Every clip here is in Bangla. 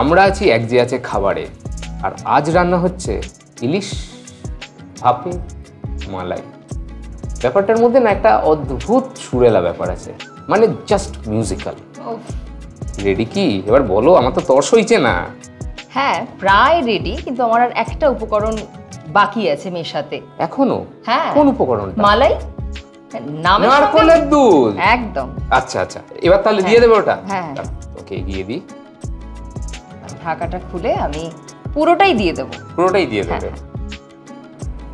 আমরা আছি এক যে আছে খাবারে, আর আজ রান্না হচ্ছে ইলিশ ভাপে মালাই। ব্যাপারটার মধ্যে না একটা অদ্ভুত সুরেলা ব্যাপার আছে, মানে জাস্ট মিউজিক্যাল। রেডি কি এবার বলো? আমার তো তর্স হইছে না। হ্যাঁ প্রায় রেডি, কিন্তু আমার আর একটা উপকরণ বাকি আছে মেশাতে এখনো? হ্যাঁ। কোন উপকরণ? মালাই, নামের নারকেলের দুধ। একদম। আচ্ছা আচ্ছা, এবার তাহলে দিয়ে দেবে ওটা? হ্যাঁ ওকে, দিয়ে দিই। ঢাকাটা খুলে আমি পুরোটাই দিয়ে দেবো। পুরোটাই দিয়ে দেবে?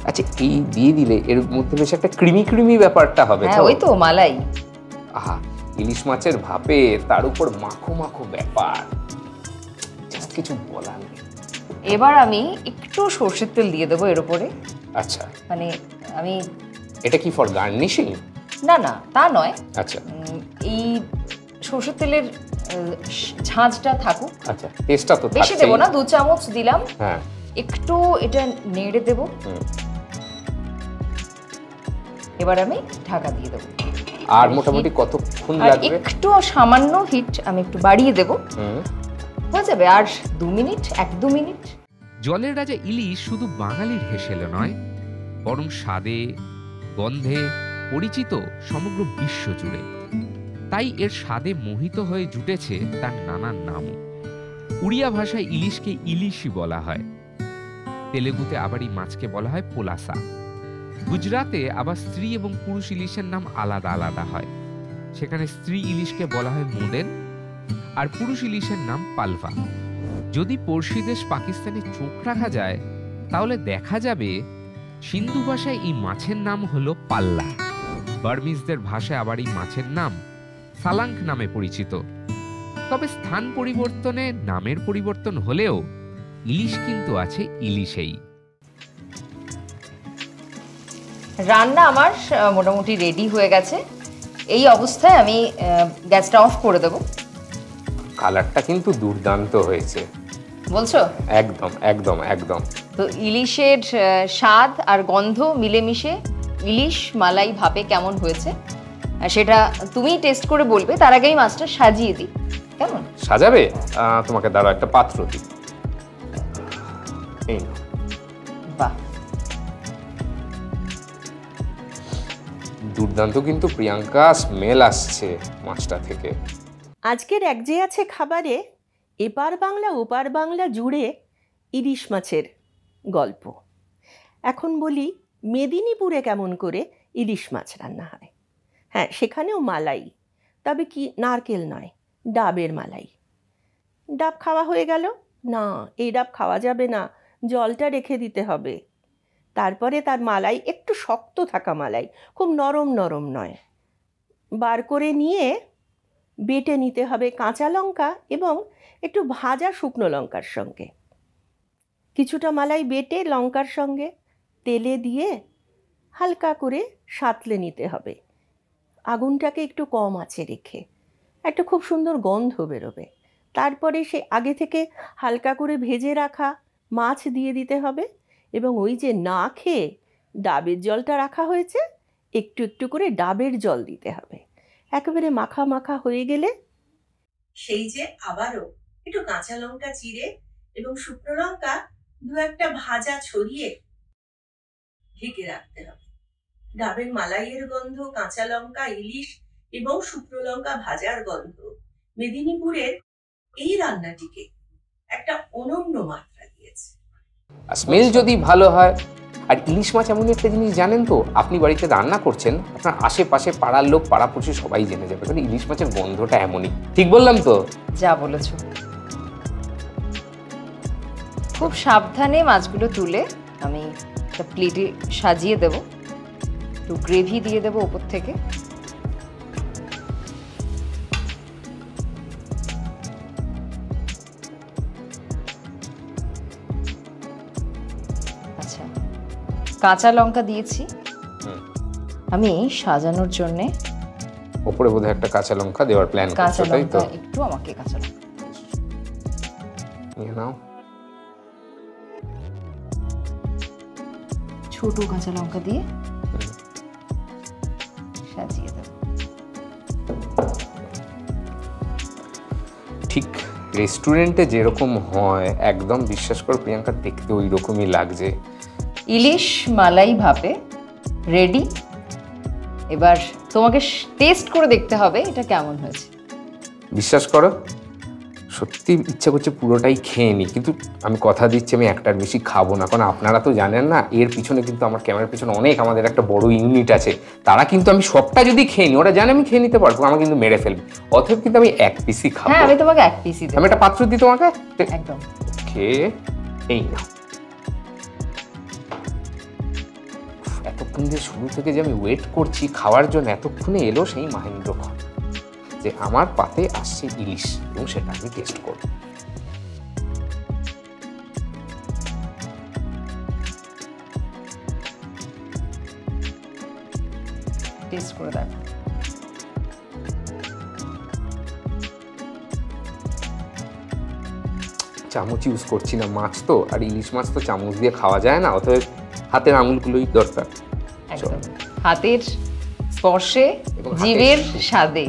আচ্ছা, এই দিয়ে দিলে এর মধ্যে বেশ একটা ক্রিমি ক্রিমি ব্যাপারটা হবে। হ্যাঁ ওই তো মালাই। আহা, ইলিশ মাছের ভাপে তার উপর মাখো মাখো ব্যাপার, জাস্ট কিছু বলার নেই। এবার আমি একটু সরষের তেল দিয়ে দেবো এর উপরে। আচ্ছা, মানে আমি এটা কি ফর গার্নিশিং? না না তা নয়। আচ্ছা, এই সরষের তেলের ঝাঁঝটা থাকুক। আচ্ছা, টেস্টটা তো বেশি দেবো না, 2 চামচ দিলাম। হ্যাঁ, একটু এটা নেড়ে দেবো। এবার আমি ঢাকা দিয়ে দেবো। আর মোটামুটি কতক্ষণ লাগবে? একটু সামান্য হিট আমি একটু বাড়িয়ে দেবো, হয়ে যাবে। আর 2 মিনিট, 1-2 মিনিট। জলের রাজা ইলিশ শুধু বাঙালির হেসেল নয়, বরং স্বাদে গন্ধে পরিচিত সমগ্র বিশ্ব জুড়ে। তাই এর স্বাদে মোহিত হয়ে জুটেছে তার নানান নামও। উড়িয়া ভাষায় ইলিশকে ইলিশই বলা হয়, তেলেগুতে আবার এই মাছকে বলা হয় পোলাসা। গুজরাতে আবার স্ত্রী এবং পুরুষ ইলিশের নাম আলাদা আলাদা হয়। সেখানে স্ত্রী ইলিশকে বলা হয় মোদেন, আর পুরুষ ইলিশের নাম পালভা। যদি পড়শি দেশ পাকিস্তানে চোখ রাখা যায়, তাহলে দেখা যাবে সিন্ধু ভাষায় এই মাছের নাম হলো পাল্লা। বার্মিজদের ভাষায় আবার এই মাছের নাম সালাঙ্ক নামে পরিচিত। তবে স্থান পরিবর্তনে নামের পরিবর্তন হলেও ইলিশ কিন্তু আছে ইলিশেই। রান্না আমার মোটামুটি রেডি হয়ে গেছে। এই অবস্থায় আমি গ্যাসটা অফ করে দেব। কালারটা কিন্তু দুর্দান্ত হয়েছে বলছো? একদম একদম একদম। তো ইলিশের স্বাদ আর গন্ধ মিলেমিশে ইলিশ মালাই ভাপে কেমন হয়েছে সেটা তুমিই টেস্ট করে বলবে। তার আগেই মাছটা সাজিয়ে দিই। কেমন সাজাবে? তোমাকে দাঁড়াও একটা পাত্র দিই। এই নাও। বাহ, দুর্দান্ত কিন্তু প্রিয়াঙ্কা, স্মেল আসছে মাছটা থেকে। আজকের এক যে আছে খাবারে এপার বাংলা ওপার বাংলা জুড়ে ইলিশ মাছের গল্প। এখন বলি মেদিনীপুরে কেমন করে ইলিশ মাছ রান্না হয়। হ্যাঁ, সেখানেও মালাই, তবে কি নারকেল নয়, ডাবের মালাই। ডাব খাওয়া হয়ে গেল? না, এই ডাব খাওয়া যাবে না, জলটা রেখে দিতে হবে। তারপরে তার মালাই একটু শক্ত থাকা মালাই, খুব নরম নরম নয়, বার করে নিয়ে বেটে নিতে হবে কাঁচা লঙ্কা এবং একটু ভাজা শুকনো লঙ্কার সঙ্গে। কিছুটা মালাই বেটে লঙ্কার সঙ্গে তেলে দিয়ে হালকা করে সাঁতলে নিতে হবে। আগুনটাকে একটু কম আঁচে রেখে একটা খুব সুন্দর গন্ধ বেরোবে। তারপরে সে আগে থেকে হালকা করে ভেজে রাখা মাছ দিয়ে দিতে হবে এবং ওই যে না খেয়ে ডাবের জলটা রাখা হয়েছে, একটু একটু করে ডাবের জল দিতে হবে। একেবারে মাখা মাখা হয়ে গেলে সেই যে আবারও একটু কাঁচা লঙ্কা চিড়ে এবং শুকনো লঙ্কা 2-1টা ভাজা ছড়িয়ে ঢেকে রাখতে হবে। ডাবের মালাইয়ের গন্ধ, কাঁচা লঙ্কা, ইলিশ এবং শুকনো লঙ্কা ভাজার গন্ধ মেদিনীপুরের এই রান্নাটিকে একটা অনন্য মাত্রা দিয়েছে। স্মেল যদি ভালো হয়, আর ইলিশ মাছ এমন একটা জিনিস জানেন তো, আপনি বাড়িতে রান্না করছেন, আপনার আশেপাশে পাড়ার লোক পাড়াপড়শি সবাই জেনে যাবে, কারণ ইলিশ মাছের গন্ধটা এমনই। ঠিক বললাম তো? যা বলেছো। খুব সাবধানে মাছগুলো তুলে আমি একটা প্লেটে সাজিয়ে দেব, একটু গ্রেভি দিয়ে দেবো ওপর থেকে। আচ্ছা, কাঁচা লঙ্কা দিয়েছি আমি সাজানোর জন্যে। ওপরে বোধহয় একটা কাঁচা লঙ্কা দেওয়ার প্ল্যান করছো, তাই তো? একটু আমাকে কাঁচা লঙ্কা নিয়ে নাও। ছোট কাঁচা লঙ্কা দিয়ে সাজিয়ে দেব। ঠিক রেস্টুরেন্টে যেরকম হয় একদম বিশ্বাস করো প্রিয়াঙ্কা, দেখতে ওই রকমই লাগছে। ইলিশ মালাই ভাপে রেডি। এবার তোমাকে টেস্ট করে দেখতে হবে এটা কেমন হয়েছে। বিশ্বাস করো সত্যি ইচ্ছা করছে পুরোটাই খেয়ে নিই, কিন্তু আমি কথা দিচ্ছি আমি একটার বেশি খাবো না, কারণ আপনারা তো জানেন না এর পিছনে কিন্তু আমার ক্যামেরার পিছনে অনেক আমাদের একটা বড় ইউনিট আছে, তারা কিন্তু আমি সবটা যদি খেয়ে নিই ওরা জানে আমি খেয়ে নিতে পারবো, আমাকে কিন্তু মেরে ফেলবে, অতএব কিন্তু আমি এক পিসই খাবো। হ্যাঁ আমি তোমাকে এক পিসই দেব। আমি একটা পাত্র দিই তোমাকে। একদম। খেয়ে এই না, এতক্ষণ যে শুরু থেকে যে আমি ওয়েট করছি খাওয়ার জন্য, এতক্ষণে এলো সেই মাহেন্দ্রক্ষণ যে আমার পাতে আসছে ইলিশ এবং সেটা আমি টেস্ট করব। টেস্ট করে দেখো। চামচ ইউজ করছি না, মাছ তো আর ইলিশ মাছ তো চামচ দিয়ে খাওয়া যায় না, অতএব হাতের আঙুলগুলোই দরকার। একদম হাতের স্পর্শে এবং জীবের স্বাদে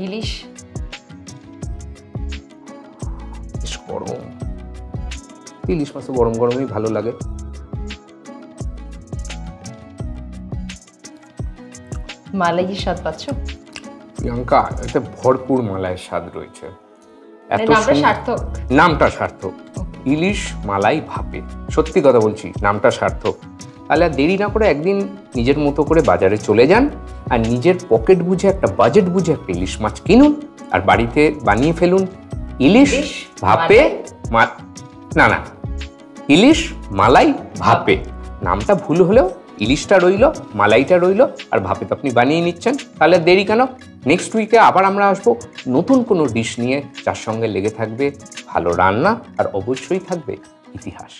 ইলিশ। বেশ গরম, ইলিশ মাছ তো গরম গরমই ভালো লাগে। মালাইয়ের স্বাদ পাচ্ছ প্রিয়াঙ্কা? এতে ভরপুর মালাইয়ের স্বাদ রয়েছে। এত নামটা সুন্দর- সার্থক। নামটা সার্থক, ইলিশ মালাই ভাপে। সত্যি কথা বলছি নামটা সার্থক। তাহলে আর দেরি না করে একদিন নিজের মতো করে বাজারে চলে যান আর নিজের পকেট বুঝে একটা বাজেট বুঝে একটা ইলিশ মাছ কিনুন আর বাড়িতে বানিয়ে ফেলুন ইলিশ ভাপে। না না, ইলিশ মালাই ভাপে। নামটা ভুল হলেও ইলিশটা রইল, মালাইটা রইল, আর ভাপে তো আপনি বানিয়ে নিচ্ছেন। তাহলে দেরি কেন? নেক্সট উইকে আবার আমরা আসবো নতুন কোনো ডিশ নিয়ে, যার সঙ্গে লেগে থাকবে ভালো রান্না আর অবশ্যই থাকবে ইতিহাস।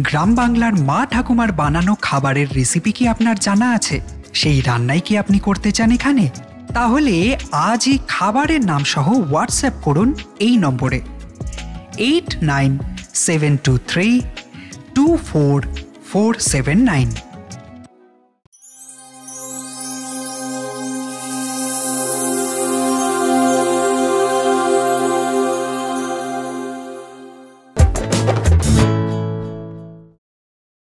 গ্রাম বাংলার মা ঠাকুমার বানানো খাবারের রেসিপি কি আপনার জানা আছে? সেই রান্নাই কি আপনি করতে চান এখানে? তাহলে আজই খাবারের নাম সহ হোয়াটসঅ্যাপ করুন এই নম্বরে 8972324479।